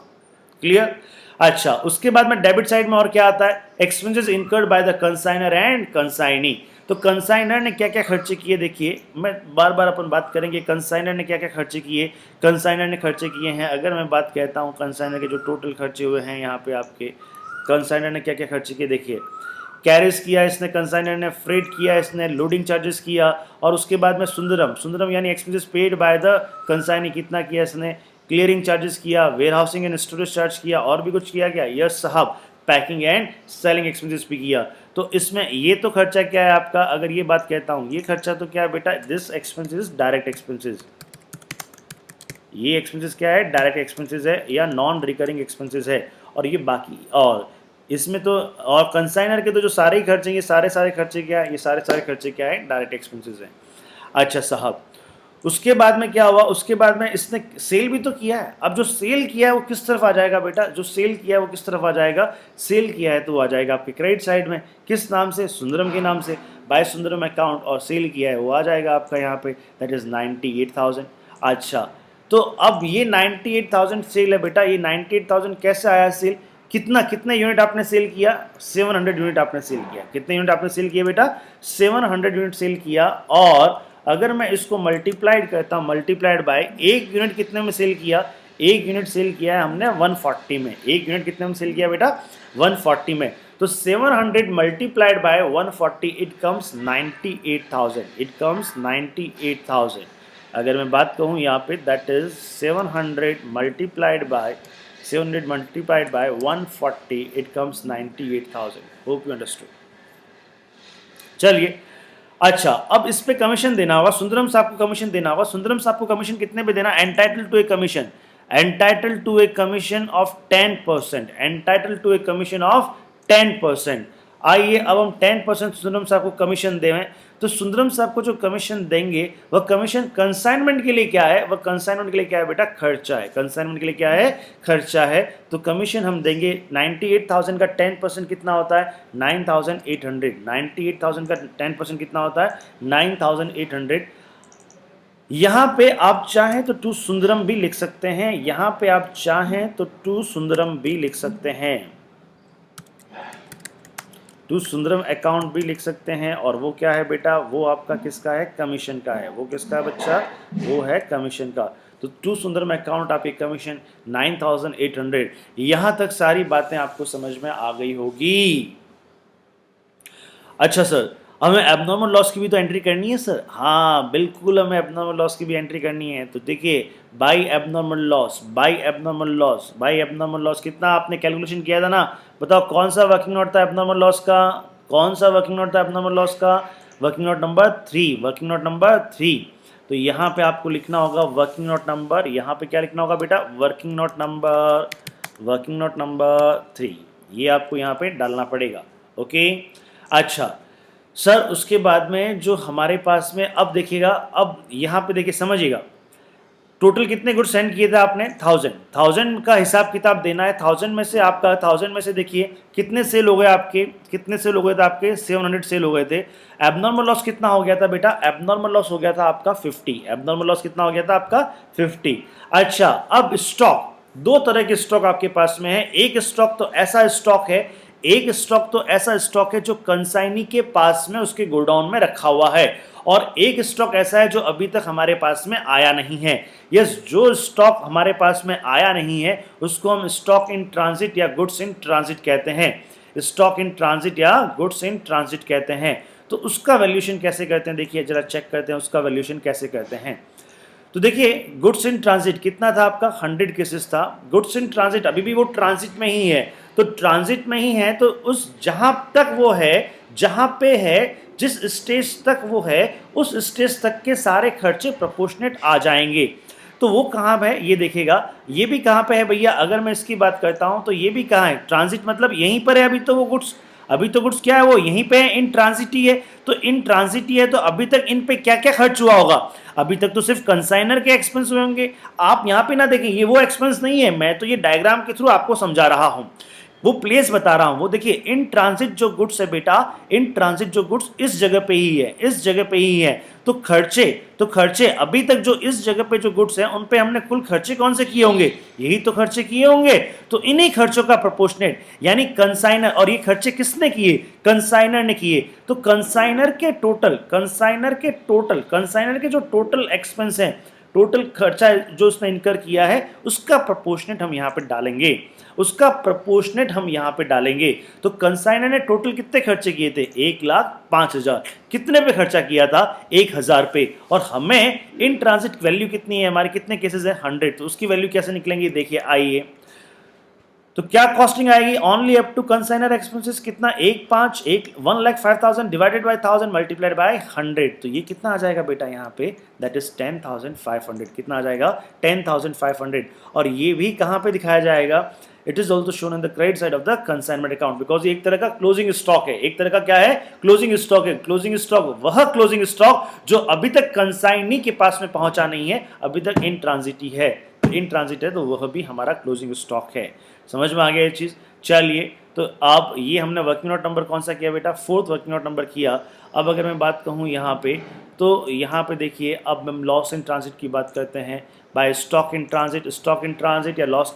क्लियर। अच्छा, उसके बाद में डेबिट साइड में और क्या आता है, expenses incurred by the consignor and consignee. तो कंसाइनर ने क्या क्या खर्चे किए, देखिए मैं बार बार अपन बात करेंगे कंसाइनर ने क्या क्या खर्चे किए। कंसाइनर ने खर्चे किए हैं, अगर मैं बात कहता हूँ कंसाइनर के जो टोटल खर्चे हुए हैं यहाँ पे आपके, कंसाइनर ने क्या क्या खर्चे किए, देखिए कैरेज किया इसने, कंसाइनर ने फ्रेट किया इसने, लोडिंग चार्जेस किया, और उसके बाद में सुंदरम यानी expenses paid by the consignee, कितना किया इसने, क्लियरिंग चार्जेस किया, warehousing and storage charge किया, और भी कुछ किया क्या, यस साहब, पैकिंग एंड सेलिंग एक्सपेंसेस भी किया। तो इसमें ये तो खर्चा क्या है आपका, अगर ये बात कहता हूँ, ये खर्चा तो क्या है बेटा, दिस एक्सपेंसेस डायरेक्ट एक्सपेंसेस, ये एक्सपेंसेस क्या है, डायरेक्ट एक्सपेंसेस है या नॉन रिकरिंग एक्सपेंसेस है। और ये बाकी, और इसमें तो, और कंसाइनर के तो जो सारे ही खर्चे, ये सारे खर्चे क्या है, ये सारे खर्चे क्या है, डायरेक्ट एक्सपेंसेस हैं। अच्छा साहब, उसके बाद में क्या हुआ, उसके बाद में इसने सेल भी तो किया है। अब जो सेल किया है वो किस तरफ आ जाएगा बेटा, जो सेल किया है वो किस तरफ आ जाएगा, सेल किया है तो वो आ जाएगा आपके क्रेडिट साइड में, किस नाम से, सुंदरम के नाम से, बाय सुंदरम अकाउंट, और सेल किया है वो आ जाएगा आपका यहाँ पे, दैट इज 98,000। अच्छा, तो अब ये 98,000 सेल है बेटा, ये 98,000 कैसे आया सेल, कितने यूनिट आपने सेल किया, 700 यूनिट आपने सेल किया। कितने यूनिट आपने सेल किया बेटा, 700 यूनिट सेल किया। और अगर मैं इसको मल्टीप्लाइड करता हूँ, मल्टीप्लाइड बाय एक यूनिट कितने में सेल किया, एक यूनिट सेल किया है हमने 140 में, एक यूनिट कितने में सेल किया बेटा, 140 में। तो 700 multiplied by 140 it comes 98,000, it comes 98,000। अगर मैं बात कहूँ यहाँ पे, that is 700 multiplied by 140 it comes 98,000। Hope you understood. चलिए, अच्छा, अब इस पे कमीशन देना होगा, सुंदरम साहब को कमीशन देना होगा। सुंदरम साहब को कमीशन कितने पे देना, entitle to a commission, entitle to a commission of 10%, entitle to a commission of 10%। आइए अब हम 10% सुंदरम साहब को कमीशन देवें। तो सुंदरम साहब को जो कमीशन देंगे वह कमीशन कंसाइनमेंट के लिए क्या है, वह कंसाइनमेंट के लिए क्या है बेटा, खर्चा है। कंसाइनमेंट के लिए क्या है, खर्चा है। तो कमीशन हम देंगे 98,000 का 10% कितना होता है, 9,800। 98,000 का 10% कितना होता है, 9,800। यहाँ पे आप चाहें तो टू सुंदरम भी लिख सकते हैं, यहाँ पे आप चाहें तो टू सुंदरम भी लिख सकते हैं, टू सुंदरम अकाउंट भी लिख सकते हैं। और वो क्या है बेटा, वो आपका किसका है, कमीशन का है। वो किसका है बच्चा, वो है कमीशन का। तो टू सुंदरम अकाउंट आपकी कमीशन 9,800। यहाँ तक सारी बातें आपको समझ में आ गई होगी। अच्छा सर, हमें एबनॉर्मल लॉस की भी तो एंट्री करनी है सर। हाँ बिल्कुल, हमें एबनॉर्मल लॉस की भी एंट्री करनी है। तो देखिए, by abnormal loss, by abnormal loss, by abnormal loss कितना आपने कैलकुलेशन किया था ना, बताओ कौन सा वर्किंग नोट था एबनॉर्मल लॉस का, कौन सा वर्किंग नोट था एबनॉर्मल लॉस का, working note number 3, working note number 3। तो यहाँ पे आपको लिखना होगा वर्किंग नोट नंबर, यहाँ पे क्या लिखना होगा बेटा, working note number, working note number 3, ये आपको यहाँ पे डालना पड़ेगा। ओके, अच्छा सर, उसके बाद में जो हमारे पास में, अब देखिएगा, अब यहाँ पे देखिए समझिएगा, टोटल कितने गुड्स सेंड किए थे आपने, 1000 का हिसाब किताब देना है। 1000 में से आपका, 1000 में से देखिए कितने सेल हो गए आपके, कितने सेल हो गए थे आपके, 700 सेल हो गए थे। एबनॉर्मल लॉस कितना हो गया था बेटा, एबनॉर्मल लॉस हो गया था आपका 50, एबनॉर्मल लॉस कितना हो गया था आपका 50। अच्छा, अब स्टॉक, दो तरह के स्टॉक आपके पास में है। एक स्टॉक तो ऐसा स्टॉक है, एक स्टॉक तो ऐसा स्टॉक है जो कंसाइनी के पास में उसके गोडाउन में रखा हुआ है, और एक स्टॉक ऐसा है जो अभी तक हमारे पास में आया नहीं है। यस, जो स्टॉक हमारे पास में आया नहीं है उसको हम स्टॉक इन ट्रांजिट या गुड्स इन ट्रांजिट कहते हैं, स्टॉक इन ट्रांजिट या गुड्स इन ट्रांजिट कहते हैं। तो उसका वैल्यूएशन कैसे करते हैं, देखिए जरा चेक करते हैं उसका वैल्यूएशन कैसे करते हैं। तो देखिए, गुड्स इन ट्रांजिट कितना था आपका, 100 केसेस था। गुड्स इन ट्रांजिट अभी भी वो ट्रांजिट में ही है, तो ट्रांजिट में ही है, तो उस जहां तक वो है, जहां पे है, जिस स्टेज तक वो है, उस स्टेज तक के सारे खर्चे प्रोपोर्शनेट आ जाएंगे। तो वो कहाँ पे है, ये देखेगा, ये भी कहाँ पे है भैया, अगर मैं इसकी बात करता हूँ तो ये भी कहाँ है, ट्रांजिट मतलब यहीं पर है। अभी तो वो गुड्स, अभी तो गुड्स क्या है, वो यहीं पे है, इन ट्रांजिट ही है। तो इन ट्रांजिट ही है, तो अभी तक इन पे क्या क्या खर्च हुआ होगा, अभी तक तो सिर्फ कंसाइनर के एक्सपेंस हुए होंगे। आप यहाँ पे ना देखें, ये वो एक्सपेंस नहीं है, मैं तो ये डायग्राम के थ्रू आपको समझा रहा हूँ, वो प्लेस बता रहा हूं। वो देखिए, इन ट्रांजिट जो गुड्स है बेटा, इन ट्रांजिट जो गुड्स इस जगह पे ही है, इस जगह पे ही है। तो खर्चे अभी तक जो इस जगह पे जो गुड्स हैं उन पे हमने कुल खर्चे कौन से किए होंगे, यही तो खर्चे किए होंगे। तो इन्हीं खर्चों का प्रोपोर्शनेट यानी कंसाइनर, और ये खर्चे किसने किए, कंसाइनर ने किए। तो कंसाइनर के जो टोटल एक्सपेंस है, टोटल खर्चा जो उसने इनकर किया है, उसका प्रोपोर्शनेट हम यहाँ पे डालेंगे, उसका प्रोपोर्शनेट हम यहाँ पे डालेंगे। तो कंसाइनर ने टोटल कितने खर्चे किए थे, 1,05,000। कितने पे खर्चा किया था, 1,000 पे। और हमें इन ट्रांजिट वैल्यू कितनी है, हमारे कितने केसेस है, 100। तो उसकी वैल्यू कैसे निकलेंगे, देखिए आइए। तो क्या कॉस्टिंग आएगी, only up to consignor expenses कितना, 1,05,000 डिवाइडेड बाय 1000 मल्टीप्लाइड बाय 100। तो ये कितना आ जाएगा बेटा यहाँ पे, दैट इज 10,500। कितना आ जाएगा, 10,500। और ये भी कहाँ पे दिखाया जाएगा, it is also shown in the credit side of the consignment account, because ये एक तरह का क्लोजिंग स्टॉक है, एक तरह का क्या है, क्लोजिंग स्टॉक है। क्लोजिंग स्टॉक वह क्लोजिंग स्टॉक जो अभी तक कंसाइनी के पास में पहुंचा नहीं है, अभी तक इन ट्रांजिट ही है, इन ट्रांजिट है, तो वह भी हमारा क्लोजिंग स्टॉक है। समझ में आ गया ये चीज। चलिए, तो अब ये हमने वर्किंग नोट नंबर कौन सा किया बेटा, फोर्थ वर्किंग नोट नंबर किया। अब अगर मैं बात कहूँ यहाँ पे, तो यहाँ पे देखिए, अब हम लॉस इन ट्रांजिट की बात करते हैं, बाय स्टॉक इन ट्रांजिट या लॉस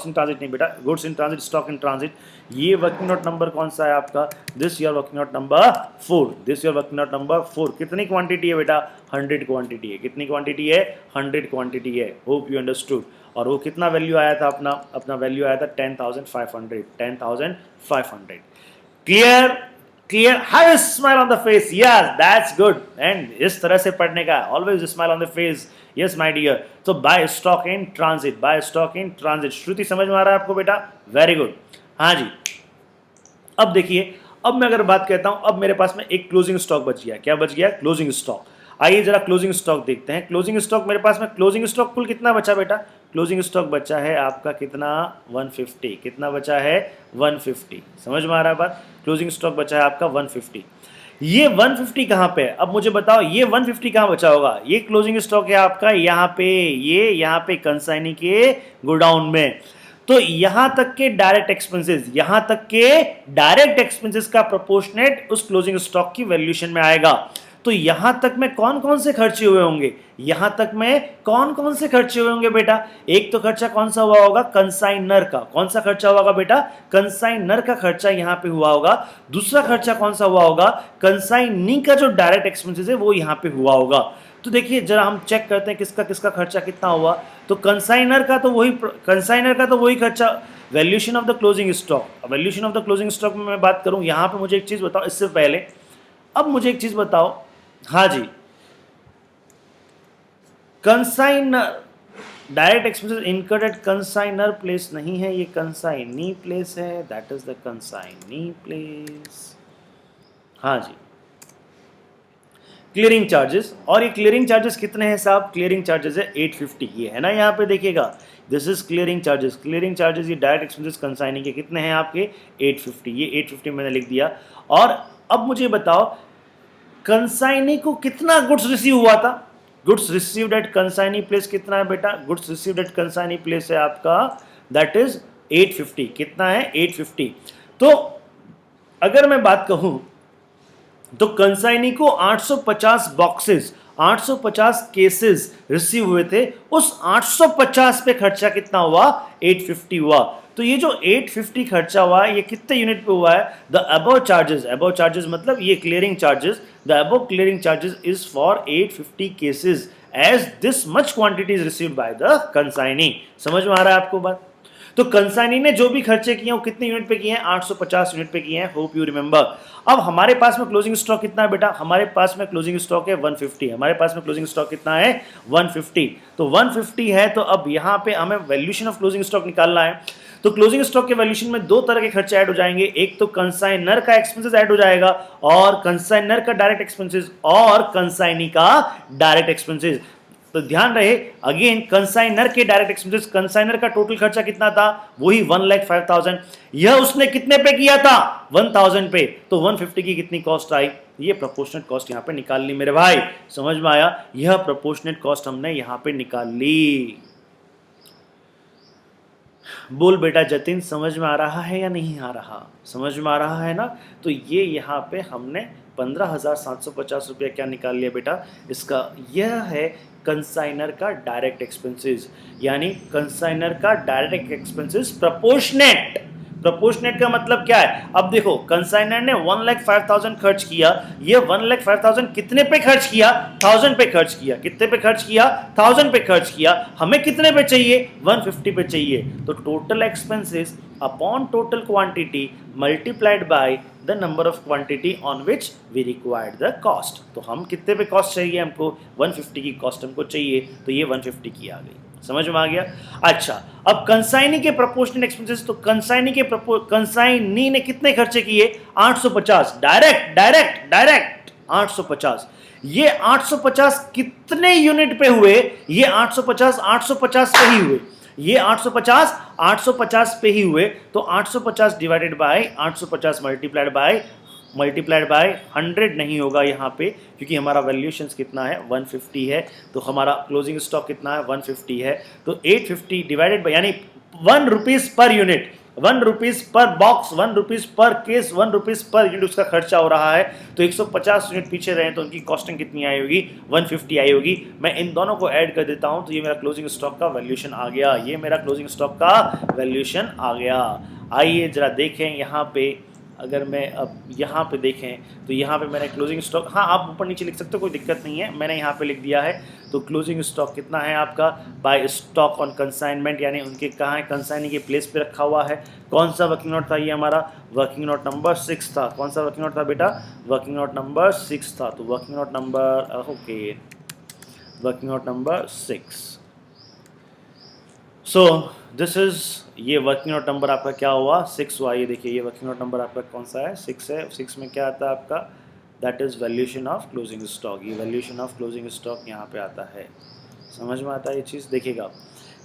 इन ट्रांजिट नहीं बेटा, goods in transit, stock in transit. ये वर्किंग नोट नंबर कौन सा है आपका, this your working note number 4, this your working note number 4। कितनी क्वांटिटी है बेटा, 100 क्वांटिटी है। कितनी क्वांटिटी है, 100 क्वांटिटी है। Hope you understood. और वो कितना वैल्यू आया था, अपना वैल्यू आया था 10,500, 10,500। Clear, have a smile on the face, yes that's good. And इस तरह से पढ़ने का, always smile on the face, yes my dear. तो by stock in transit, by stock in transit. Shruti समझ में आ रहा है आपको बेटा, वेरी गुड। हाँ जी, अब देखिए, अब मैं अगर बात कहता हूं, अब मेरे पास में एक क्लोजिंग स्टॉक बच गया। क्या बच गया, क्लोजिंग स्टॉक। आइए जरा क्लोजिंग स्टॉक देखते हैं। क्लोजिंग स्टॉक मेरे पास में, क्लोजिंग स्टॉक कुल कितना बचा बेटा, क्लोजिंग स्टॉक बचा है आपका कितना, 150। कितना बचा है, 150। समझ में आ रहा है बात, क्लोजिंग स्टॉक बचा है आपका 150। ये 150 कहाँ पे है, अब मुझे बताओ, ये 150 कहाँ बचा होगा। ये क्लोजिंग स्टॉक है आपका यहाँ पे, ये यहाँ पे कंसाइनी के गोडाउन में। तो यहां तक के डायरेक्ट एक्सपेंसेस, यहां तक के डायरेक्ट एक्सपेंसेस का प्रोपोर्शनेट उस क्लोजिंग स्टॉक की वैल्यूएशन में आएगा। तो यहां तक में कौन कौन से खर्चे हुए होंगे, यहां तक में कौन कौन से खर्चे हुए होंगे बेटा। एक तो खर्चा कौन सा हुआ होगा, कंसाइनर का। कौन सा खर्चा हुआ होगा बेटा, कंसाइनर का खर्चा यहां पे हुआ होगा। दूसरा खर्चा कौन सा हुआ होगा, कंसाइनी का जो डायरेक्ट एक्सपेंसेस है वो यहां पे हुआ होगा। तो देखिए जरा हम चेक करते हैं किसका किसका खर्चा कितना हुआ। तो कंसाइनर का तो वही खर्चा, valuation of the closing stock. Valuation of the closing stock में मैं बात करूं, यहां पे मुझे एक चीज बताओ इससे पहले, अब मुझे एक चीज बताओ, हाँ जी, consignor direct expenses incurred at consignor place नहीं है, ये कंसाइनी प्लेस है, that is the consignee place. हाँ जी, क्लियरिंग चार्जेस, और ये क्लियरिंग चार्जेस कितने हैं साहब, क्लियरिंग चार्जेस है 850। ये है ना, यहाँ पे देखिएगा, this is clearing charges. Clearing charges ये डायरेक्ट एक्सपेंसेस कंसाइनिंग के कितने हैं आपके, 850। ये 850 मैंने लिख दिया। और अब मुझे बताओ, कंसाइनी को कितना गुड्स रिसीव हुआ था, goods received at consignee place कितना है बेटा, goods received at consignee place है आपका, दैट इज 850। कितना है, 850। तो अगर मैं बात कहूं, तो कंसाइनी को 850 बॉक्सेस, 850 केसेस रिसीव हुए थे। उस 850 पे खर्चा कितना हुआ, 850 हुआ। तो ये जो 850 खर्चा हुआ है, ये कितने यूनिट पे हुआ है, द अबव चार्जेस मतलब ये clearing charges, the above clearing charges is for 850 cases as this much quantity is received by the consignee. समझ में आ रहा है आपको बात। तो कंसाइनी ने जो भी खर्चे किए वो कितने यूनिट पे किए हैं, 850 यूनिट पे किए हैं। Hope you remember. अब हमारे पास में क्लोजिंग स्टॉक कितना है बेटा, हमारे पास में क्लोजिंग स्टॉक है 150। हमारे पास में क्लोजिंग स्टॉक कितना है, 150। तो 150 है, तो अब यहाँ पे हमें वैल्यूएशन ऑफ क्लोजिंग स्टॉक निकालना है। तो क्लोजिंग स्टॉक के वैल्यूएशन में दो तरह के खर्चे ऐड हो जाएंगे, एक तो कंसाइनर का एक्सपेंसेस ऐड हो जाएगा, और कंसाइनर का डायरेक्ट एक्सपेंसेस, और कंसाइनी का डायरेक्ट एक्सपेंसेस। तो ध्यान रहे, अगेन कंसाइनर के डायरेक्ट एक्सपेंसेस, कंसाइनर का टोटल खर्चा कितना था, वही 1,05,000। यह उसने कितने पे किया था, 1,000 पे। तो 150 की कितनी कॉस्ट आई, ये प्रोपोर्शनेट कॉस्ट यहां पे निकाल ली मेरे भाई। समझ में आया, यह प्रोपोर्शनेट कॉस्ट हमने यहां पे निकाल ली। बोल बेटा जतिन, समझ में आ रहा है या नहीं आ रहा, समझ में आ रहा है ना। तो ये यहाँ पे हमने 15,750 रुपया क्या निकाल लिया बेटा, इसका यह है कंसाइनर का डायरेक्ट एक्सपेंसेस, यानी कंसाइनर का डायरेक्ट एक्सपेंसेस प्रोपोर्शनेट। प्रोपोर्शनेट का मतलब क्या है, अब देखो कंसाइनर ने 1,05,000 खर्च किया, ये 1,05,000 कितने पे खर्च किया, 1000 पे खर्च किया। कितने पे खर्च किया, 1000 पे खर्च किया। हमें कितने पे चाहिए, 150 पे चाहिए। तो total expenses upon total quantity multiplied by the number of quantity on which we required the cost. तो हम कितने पे कॉस्ट चाहिए, हमको 150 की कॉस्ट हमको चाहिए, तो ये 150 की आ गई। समझ में आ गया। अच्छा, अब कंसाइनी के प्रोपोर्शनल एक्सपेंसेस, तो कंसाइनी ने कितने खर्चे किए, 850 डायरेक्ट 850। ये 850 कितने यूनिट पे हुए, ये 850 पे ही हुए। ये 850 पे ही हुए, तो 850 डिवाइडेड बाय 850 मल्टीप्लाइड बाय 100 नहीं होगा यहाँ पे, क्योंकि हमारा वैल्यूएशन कितना है 150 है, तो हमारा क्लोजिंग स्टॉक कितना है 150 है, तो 850 डिवाइडेड बाय यानी 1 rupees per unit, 1 rupees per box, 1 rupees per case, 1 rupees per unit उसका खर्चा हो रहा है। तो 150 यूनिट पीछे रहे तो उनकी कॉस्टिंग कितनी आई होगी 150 आई होगी। मैं इन दोनों को ऐड कर देता हूं तो ये मेरा क्लोजिंग स्टॉक का वैल्यूएशन आ गया, ये मेरा क्लोजिंग स्टॉक का वैल्यूएशन आ गया। आइए जरा देखें यहाँ पे, अगर मैं अब यहाँ पे देखें तो यहाँ पे मैंने क्लोजिंग स्टॉक, हाँ आप ऊपर नीचे लिख सकते हो, कोई दिक्कत नहीं है, मैंने यहाँ पे लिख दिया है। तो क्लोजिंग स्टॉक कितना है आपका बाय स्टॉक ऑन कंसाइनमेंट, यानी उनके कहाँ है कंसाइनिंग के प्लेस पे रखा हुआ है। कौन सा वर्किंग नोट था ये हमारा, वर्किंग नोट नंबर 6 था। कौन सा वर्किंग नोट था बेटा, वर्किंग नोट नंबर 6 था। तो working note number okay, working note number 6। So this is, ये वर्किंग नोट नंबर आपका क्या हुआ 6 हुआ। ये देखिए ये वर्किंग नोट नंबर आपका कौन सा है 6 है। 6 में क्या आता है आपका, that is valuation of closing stock. ये वैल्यूएशन ऑफ क्लोजिंग स्टॉक यहाँ पे आता है, समझ में आता है ये चीज़। देखिएगा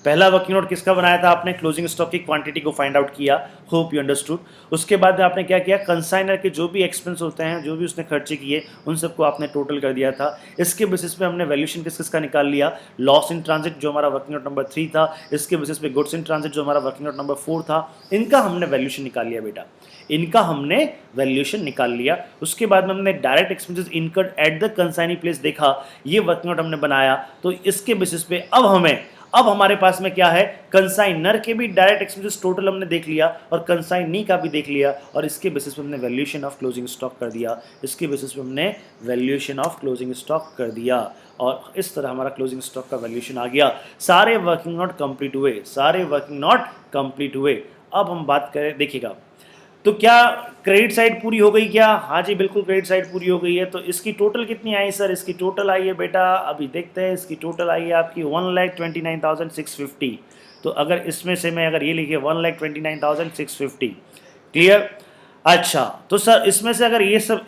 पहला वर्किंग नोट किसका बनाया था आपने, क्लोजिंग स्टॉक की क्वांटिटी को फाइंड आउट किया, होप यू अंडरस्टूड। उसके बाद में आपने क्या किया, कंसाइनर के जो भी एक्सपेंस होते हैं, जो भी उसने खर्चे किए, उन सबको आपने टोटल कर दिया था। इसके बेसिस पे हमने वैल्यूएशन किस किसका निकाल लिया, लॉस इन ट्रांजिट जो हमारा वर्किंग नोट नंबर 3 था, इसके बेसिस पे गुड्स इन ट्रांजिट जो हमारा वर्किंग नोट नंबर 4 था, इनका हमने वैल्यूएशन निकाल लिया बेटा, इनका हमने वैल्यूएशन निकाल लिया। उसके बाद में हमने direct expenses incurred eight the consignee place देखा, ये वर्किंग नोट हमने बनाया। तो इसके बेसिस पे अब हमारे पास में क्या है, कंसाइनर के भी डायरेक्ट एक्सपेंसेस टोटल हमने देख लिया और कंसाइनी का भी देख लिया, और इसके बेसिस पे हमने वैल्यूएशन ऑफ क्लोजिंग स्टॉक कर दिया। इसके बेसिस पे हमने वैल्यूएशन ऑफ क्लोजिंग स्टॉक कर दिया, और इस तरह हमारा क्लोजिंग स्टॉक का वैल्यूएशन आ गया। सारे वर्किंग नोट कंप्लीट हुए, सारे वर्किंग नोट कंप्लीट हुए। अब हम बात करें, देखिएगा तो क्या क्रेडिट साइड पूरी हो गई क्या, हाँ जी बिल्कुल क्रेडिट साइड पूरी हो गई है। तो इसकी टोटल कितनी आई सर, इसकी टोटल आई है बेटा, अभी देखते हैं, इसकी टोटल आई है आपकी 1,29,650। तो अगर इसमें से मैं अगर ये लिखे 1,29,650, क्लियर। अच्छा तो सर इसमें से अगर ये सब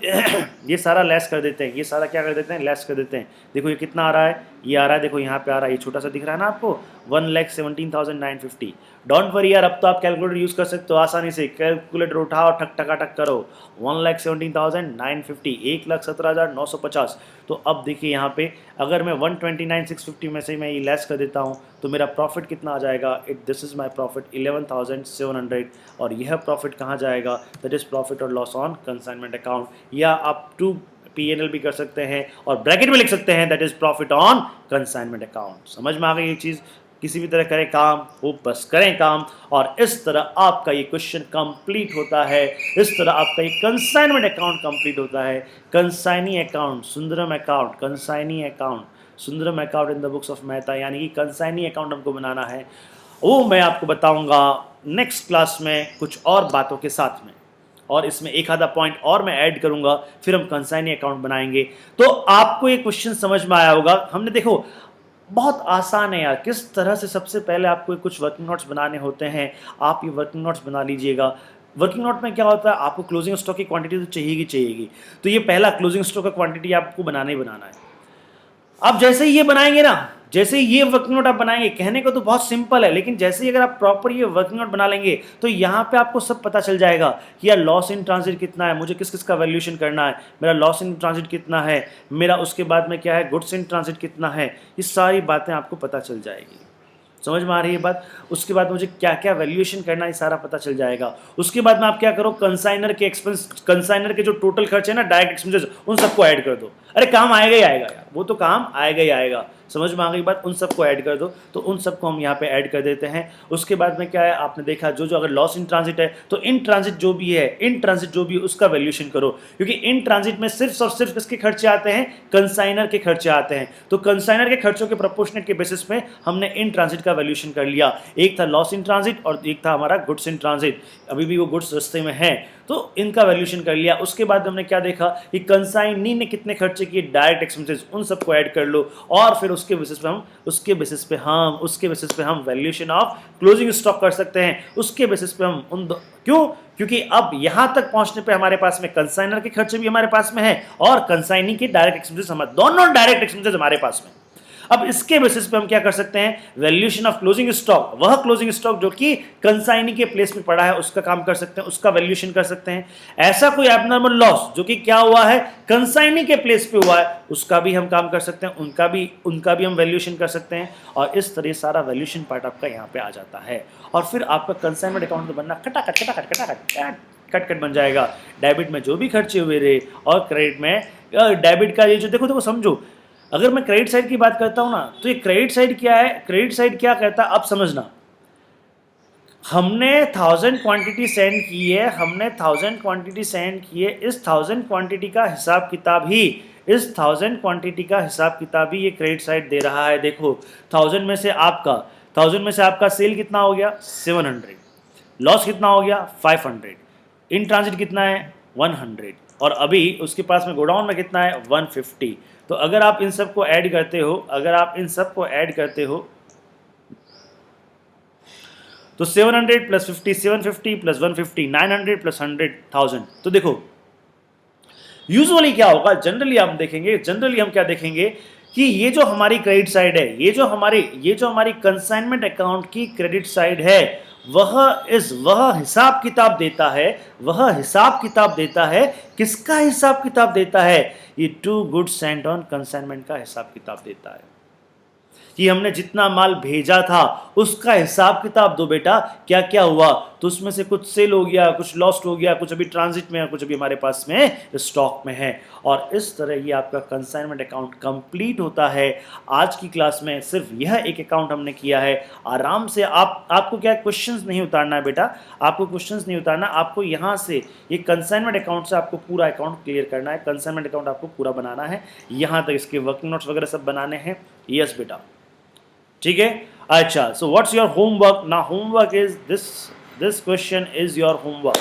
ये सारा लेस कर देते हैं, ये सारा क्या कर देते हैं, लेस कर देते हैं। देखो ये कितना आ रहा है, ये आ रहा है, देखो यहाँ पे आ रहा है, ये छोटा सा दिख रहा है ना आपको 1,17,950। डोंट वरी यार, अब तो आप कैलकुलेटर यूज़ कर सकते हो आसानी से, कैलकुलेटर उठाओ ठक टका करो, 1,17,950, 1,17,950। तो अब देखिए यहाँ पे अगर मैं 129,650 में से मैं ये लेस कर देता हूँ तो मेरा प्रॉफिट कितना आ जाएगा, दिस इज़ माई प्रॉफिट 11,700। और यह प्रॉफिट कहाँ जाएगा, दैट इज़ प्रॉफिट और लॉस ऑन कंसाइनमेंट अकाउंट, या आप टू P&L भी कर सकते हैं और ब्रैकेट में लिख सकते हैं, that is profit on consignment account. समझ में आ गई ये चीज़, किसी भी तरह करें काम वो बस करें काम, और इस तरह आपका ये क्वेश्चन कंप्लीट होता है, इस तरह आपका ये कंसाइनमेंट अकाउंट कंप्लीट होता है। Consignee account, Sundaram account, consignee account, Sundaram account in the books of Mehta, यानी कि कंसाइनी अकाउंट हमको बनाना है, वो मैं आपको बताऊंगा नेक्स्ट क्लास में कुछ और बातों के साथ में, और इसमें एक आधा पॉइंट और मैं ऐड करूंगा, फिर हम कंसाइनी अकाउंट बनाएंगे। तो आपको ये क्वेश्चन समझ में आया होगा। हमने देखो बहुत आसान है यार, किस तरह से सबसे पहले आपको कुछ वर्किंग नोट्स बनाने होते हैं, आप ये वर्किंग नोट्स बना लीजिएगा। वर्किंग नोट में क्या होता है, आपको क्लोजिंग स्टॉक की क्वांटिटी तो चाहिए, तो ये पहला क्लोजिंग स्टॉक का क्वांटिटी आपको बनाना ही बनाना है। अब जैसे ही ये बनाएंगे ना, जैसे ये वर्किंग नोट आप बनाएंगे, कहने को तो बहुत सिंपल है, लेकिन जैसे ही अगर आप प्रॉपर ये वर्किंग नोट बना लेंगे तो यहाँ पे आपको सब पता चल जाएगा कि यार लॉस इन ट्रांजिट कितना है, मुझे किस किस का वैल्यूएशन करना है, मेरा लॉस इन ट्रांजिट कितना है, मेरा उसके बाद में क्या है गुड्स इन ट्रांजिट कितना है, ये सारी बातें आपको पता चल जाएगी। समझ में आ रही है बात। उसके बाद मुझे क्या क्या वैल्यूएशन करना है सारा पता चल जाएगा। उसके बाद में आप क्या करो, कंसाइनर के एक्सपेंस, कंसाइनर के जो टोटल खर्च है ना डायरेक्ट एक्सपेंसेस, उन सबको ऐड कर दो। अरे काम आएगा ही आएगा यार, वो तो काम आएगा ही आएगा। समझ में आ गई बात, उन सबको ऐड कर दो। तो उन सबको हम यहाँ पे ऐड कर देते हैं। उसके बाद में क्या है, आपने देखा जो जो अगर लॉस इन ट्रांजिट है तो इन ट्रांजिट जो भी है, इन ट्रांजिट जो भी है उसका वैल्यूएशन करो, क्योंकि इन ट्रांजिट में सिर्फ और सिर्फ किसके खर्चे आते हैं, कंसाइनर के खर्चे आते हैं। तो कंसाइनर के खर्चों के प्रोपोर्शनेट के बेसिस पे हमने इन ट्रांजिट का वैल्यूएशन कर लिया। एक था लॉस इन ट्रांजिट और एक था हमारा गुड्स इन ट्रांजिट, अभी भी वो गुड्स रस्ते में है, तो इनका वैल्यूएशन कर लिया। उसके बाद हमने क्या देखा कि कंसाइनी ने कितने खर्चे किए डायरेक्ट एक्सपेंसेस, उन सबको ऐड कर लो, और फिर उसके बेसिस पे हम वैल्यूएशन ऑफ क्लोजिंग स्टॉक कर सकते हैं। उसके बेसिस पे हम क्यों, क्योंकि अब यहां तक पहुंचने पे हमारे पास में कंसाइनर के खर्चे भी हमारे पास में है और कंसाइनी के डायरेक्ट एक्सपेंसेस, हमारे दोनों डायरेक्ट एक्सपेंसेस हमारे पास में। अब इसके बेसिस पे हम क्या कर सकते हैं, वैल्यूएशन ऑफ क्लोजिंग स्टॉक, वह क्लोजिंग स्टॉक जो कि कंसाइनी के प्लेस में पड़ा है उसका काम कर सकते हैं, उसका वैल्यूएशन कर सकते हैं। ऐसा कोई एबनॉर्मल लॉस जो कि क्या हुआ है, कंसाइनी के प्लेस पे हुआ है, उसका भी हम काम कर सकते हैं, उनका भी हम वैल्यूएशन कर सकते हैं। और इस तरह सारा वैल्यूएशन पार्ट आपका यहाँ पे आ जाता है। और फिर आपका कंसाइनमेंट अकाउंट तो बनना कट बन जाएगा। डेबिट में जो भी खर्चे हुए रहे और क्रेडिट में डेबिट का ये जो देखो समझो, अगर मैं क्रेडिट साइड की बात करता हूं ना, तो ये क्रेडिट साइड क्या है, क्रेडिट साइड क्या करता है अब समझना। हमने 1000 क्वांटिटी सेंड की है, हमने 1000 क्वांटिटी सेंड की है, इस 1000 क्वांटिटी का हिसाब किताब ही, इस 1000 क्वांटिटी का हिसाब किताब ही ये क्रेडिट साइड दे रहा है। देखो 1000 में से आपका सेल कितना हो गया 700, लॉस कितना हो गया 500, इन ट्रांजिट कितना है 100, और अभी उसके पास में गोडाउन में कितना है 150। तो अगर आप इन सब को ऐड करते हो, तो 700 प्लस 50 750 प्लस 150 900 प्लस 100 1000। तो देखो यूजुअली क्या होगा, जनरली हम क्या देखेंगे कि ये जो हमारी क्रेडिट साइड है, ये जो हमारी कंसाइनमेंट अकाउंट की क्रेडिट साइड है, वह हिसाब किताब देता है। किसका हिसाब किताब देता है, ये to goods sent on consignment का हिसाब किताब देता है कि हमने जितना माल भेजा था उसका हिसाब किताब दो बेटा, क्या क्या हुआ। तो उसमें से कुछ सेल हो गया, कुछ लॉस्ट हो गया, कुछ अभी ट्रांजिट में है, कुछ अभी हमारे पास में स्टॉक में है। और इस तरह ये आपका कंसाइनमेंट अकाउंट कंप्लीट होता है। आज की क्लास में सिर्फ यह एक अकाउंट हमने किया है। आराम से आपको क्या क्वेश्चंस नहीं उतारना है बेटा, आपको यहाँ से ये कंसाइनमेंट अकाउंट से आपको पूरा अकाउंट क्लियर करना है, कंसाइनमेंट अकाउंट आपको पूरा बनाना है, यहाँ तक इसके वर्किंग नोट्स वगैरह सब बनाने हैं। यस बेटा, ठीक है। अच्छा, सो व्हाट्स योर होमवर्क ना, homework is this question is your homework.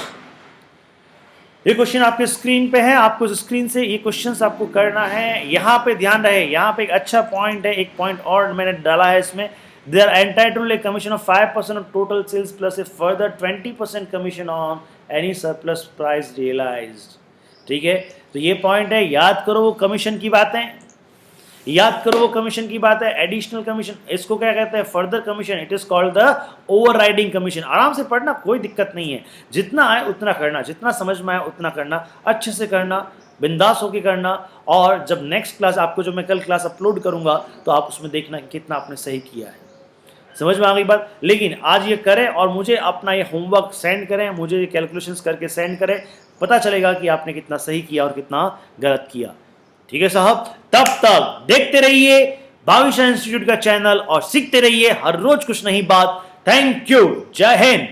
ये क्वेश्चन आपके स्क्रीन पे है, आपको स्क्रीन से ये क्वेश्चंस आपको करना है। यहाँ पे ध्यान रहे, यहाँ पे एक अच्छा पॉइंट है, एक पॉइंट और मैंने डाला है इसमें, they are entitled to a commission of 5% of total sales plus a further 20% commission on any surplus price realised. ठीक है, तो ये पॉइंट है, याद करो वो कमीशन की बातें, एडिशनल कमीशन, इसको क्या कहते हैं, further commission, it is called the overriding commission. आराम से पढ़ना, कोई दिक्कत नहीं है, जितना आए उतना करना, जितना समझ में आए उतना करना, अच्छे से करना, बिंदास होकर करना। और जब नेक्स्ट क्लास आपको जो मैं कल क्लास अपलोड करूंगा तो आप उसमें देखना कि कितना आपने सही किया है। समझ में आ गई बात। लेकिन आज ये करें और मुझे अपना ये होमवर्क सेंड करें, मुझे ये कैलकुलेशंस करके सेंड करें, पता चलेगा कि आपने कितना सही किया और कितना गलत किया। ठीक है साहब, तब तक देखते रहिए भाविशा इंस्टीट्यूट का चैनल और सीखते रहिए हर रोज कुछ नई बात। थैंक यू, जय हिंद।